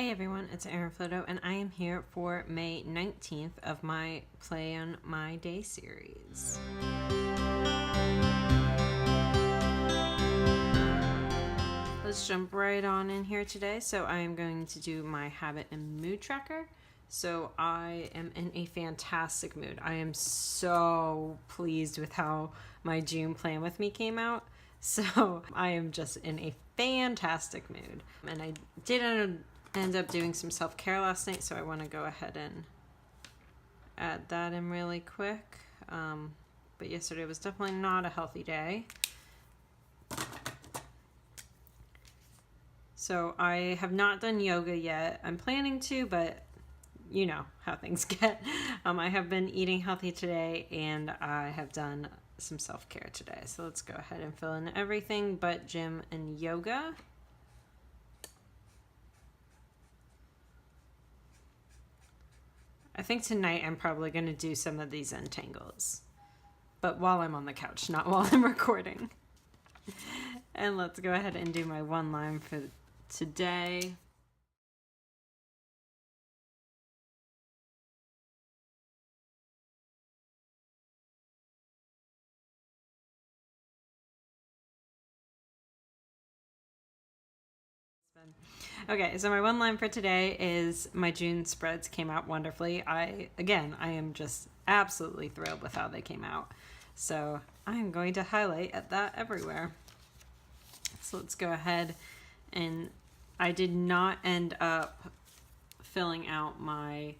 Hey everyone, it's Erin Floto, and I am here for May 19th of my Play on My Day series. Let's jump right on in here today. So I am going to do my habit and mood tracker. So I am in a fantastic mood. I am so pleased with how my June Plan With Me came out. So I am just in a fantastic mood. And I did end up doing some self-care last night, so I want to go ahead and add that in really quick. But yesterday was definitely not a healthy day. So I have not done yoga yet. I'm planning to, but you know how things get. I have been eating healthy today, and I have done some self-care today. So let's go ahead and fill in everything but gym and yoga. I think tonight I'm probably going to do some of these entangles, but while I'm on the couch, not while I'm recording. And let's go ahead and do my one line for today. Okay, so my one line for today is my June spreads came out wonderfully. I am just absolutely thrilled with how they came out. So I'm going to highlight at that everywhere. So let's go ahead, and I did not end up filling out my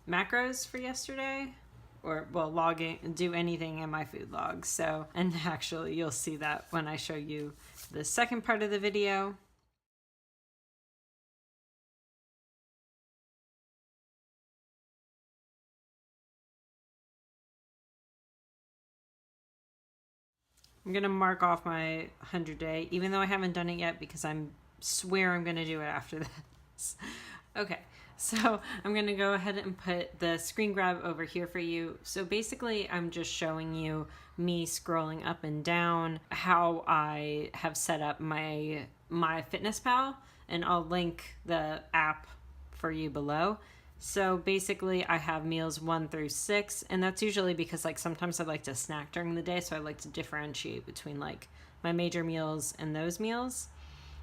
macros for yesterday, or well, do anything in my food log. So, and actually you'll see that when I show you the second part of the video. I'm going to mark off my 100-day, even though I haven't done it yet, because I swear I'm going to do it after this. Okay, so I'm going to go ahead and put the screen grab over here for you. So basically, I'm just showing you me scrolling up and down how I have set up my MyFitnessPal, and I'll link the app for you below. So basically I have meals 1 through 6, and that's usually because like sometimes I like to snack during the day, so I like to differentiate between like my major meals and those meals.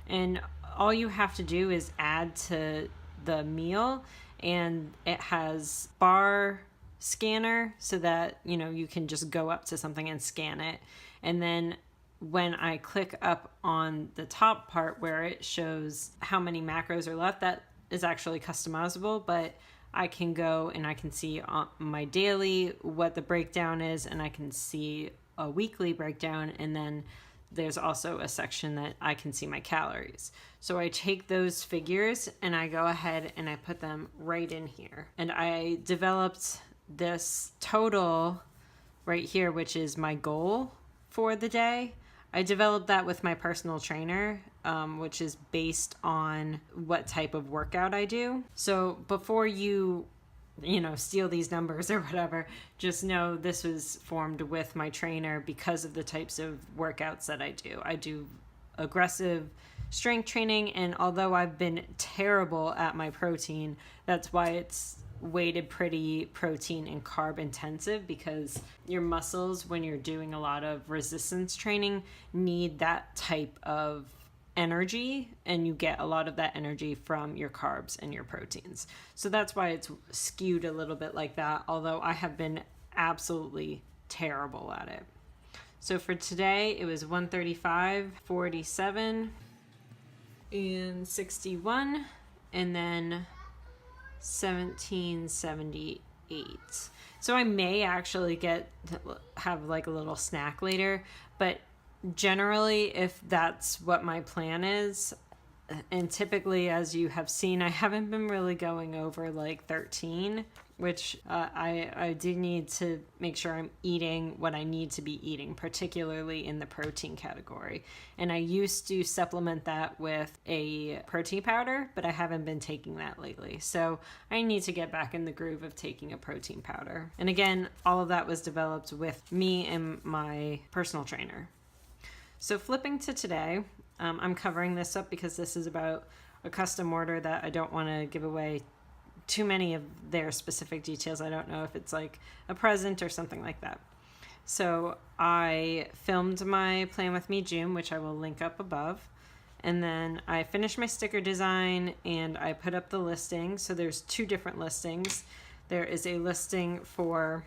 And all you have to do is add to the meal, and it has bar scanner so that you know you can just go up to something and scan it. And then when I click up on the top part where it shows how many macros are left, that is actually customizable, but I can go and I can see on my daily what the breakdown is, and I can see a weekly breakdown, and then there's also a section that I can see my calories. So I take those figures and I go ahead and I put them right in here. And I developed this total right here, which is my goal for the day. I developed that with my personal trainer, which is based on what type of workout I do. So before you steal these numbers or whatever, just know this was formed with my trainer because of the types of workouts that I do. I do aggressive strength training, and although I've been terrible at my protein, that's why it's weighted pretty protein and carb intensive, because your muscles, when you're doing a lot of resistance training, need that type of energy, and you get a lot of that energy from your carbs and your proteins. So that's why it's skewed a little bit like that, although I have been absolutely terrible at it. So for today it was 135, 47, and 61, and then 1778. So I may actually have like a little snack later, but generally if that's what my plan is, and typically, as you have seen, I haven't been really going over like 13, which I do need to make sure I'm eating what I need to be eating, particularly in the protein category. And I used to supplement that with a protein powder, but I haven't been taking that lately. So I need to get back in the groove of taking a protein powder. And again, all of that was developed with me and my personal trainer. So flipping to today, I'm covering this up because this is about a custom order that I don't want to give away too many of their specific details. I don't know if it's like a present or something like that. So I filmed my Plan With Me June, which I will link up above. And then I finished my sticker design and I put up the listing. So there's 2 different listings. There is a listing for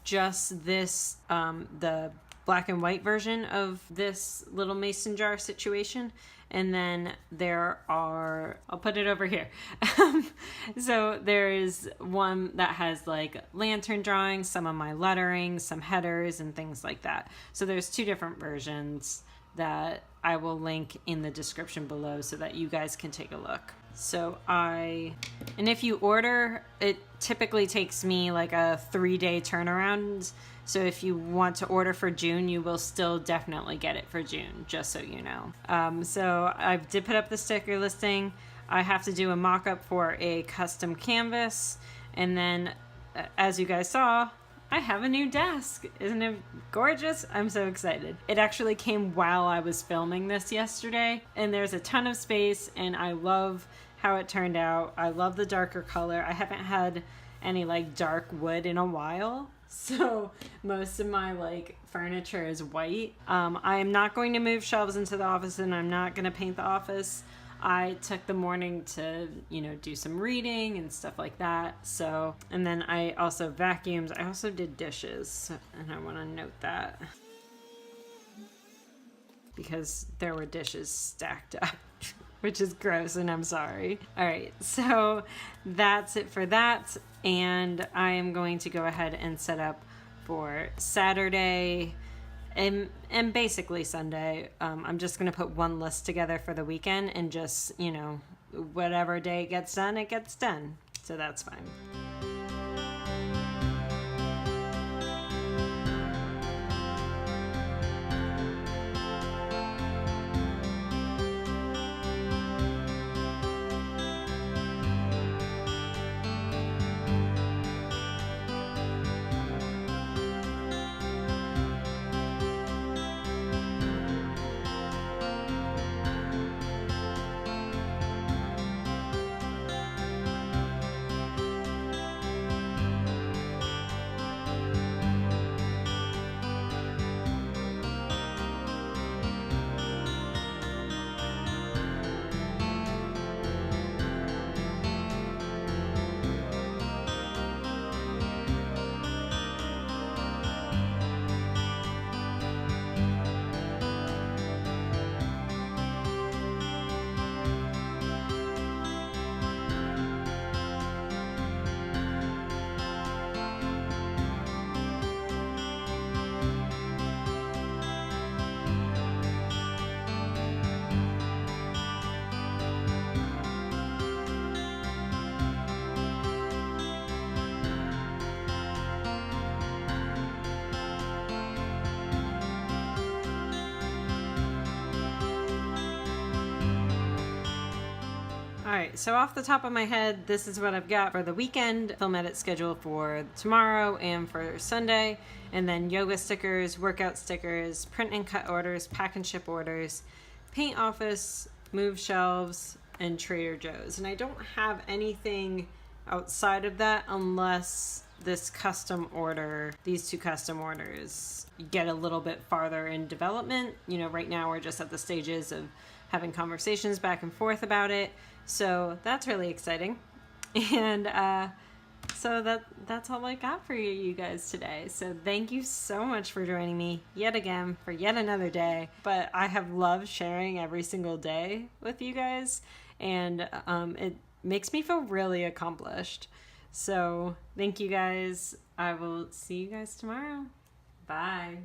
just this, the black and white version of this little mason jar situation. And then there are, I'll put it over here. So there is one that has like lantern drawings, some of my lettering, some headers and things like that. So there's 2 different versions that I will link in the description below so that you guys can take a look. So and if you order, it typically takes me like a 3-day turnaround. So if you want to order for June, you will still definitely get it for June, just so you know. So I did put up the sticker listing. I have to do a mock-up for a custom canvas. And then, as you guys saw, I have a new desk. Isn't it gorgeous? I'm so excited. It actually came while I was filming this yesterday. And there's a ton of space, and I love how it turned out. I love the darker color. I haven't had any like dark wood in a while. So most of my like furniture is white. I am not going to move shelves into the office, and I'm not going to paint the office. I took the morning to, do some reading and stuff like that. So, and then I also vacuumed. I also did dishes, and I want to note that because there were dishes stacked up, which is gross, and I'm sorry. All right, so that's it for that. And I am going to go ahead and set up for Saturday and basically Sunday. I'm just going to put one list together for the weekend and just, whatever day it gets done, it gets done. So that's fine. Alright, so off the top of my head, this is what I've got for the weekend. Film edit schedule for tomorrow and for Sunday. And then yoga stickers, workout stickers, print and cut orders, pack and ship orders, paint office, move shelves, and Trader Joe's. And I don't have anything outside of that unless this custom order, these 2 custom orders, get a little bit farther in development. Right now we're just at the stages of having conversations back and forth about it. So that's really exciting. And so that's all I got for you guys today. So thank you so much for joining me yet again for yet another day. But I have loved sharing every single day with you guys. And it makes me feel really accomplished. So thank you guys. I will see you guys tomorrow. Bye.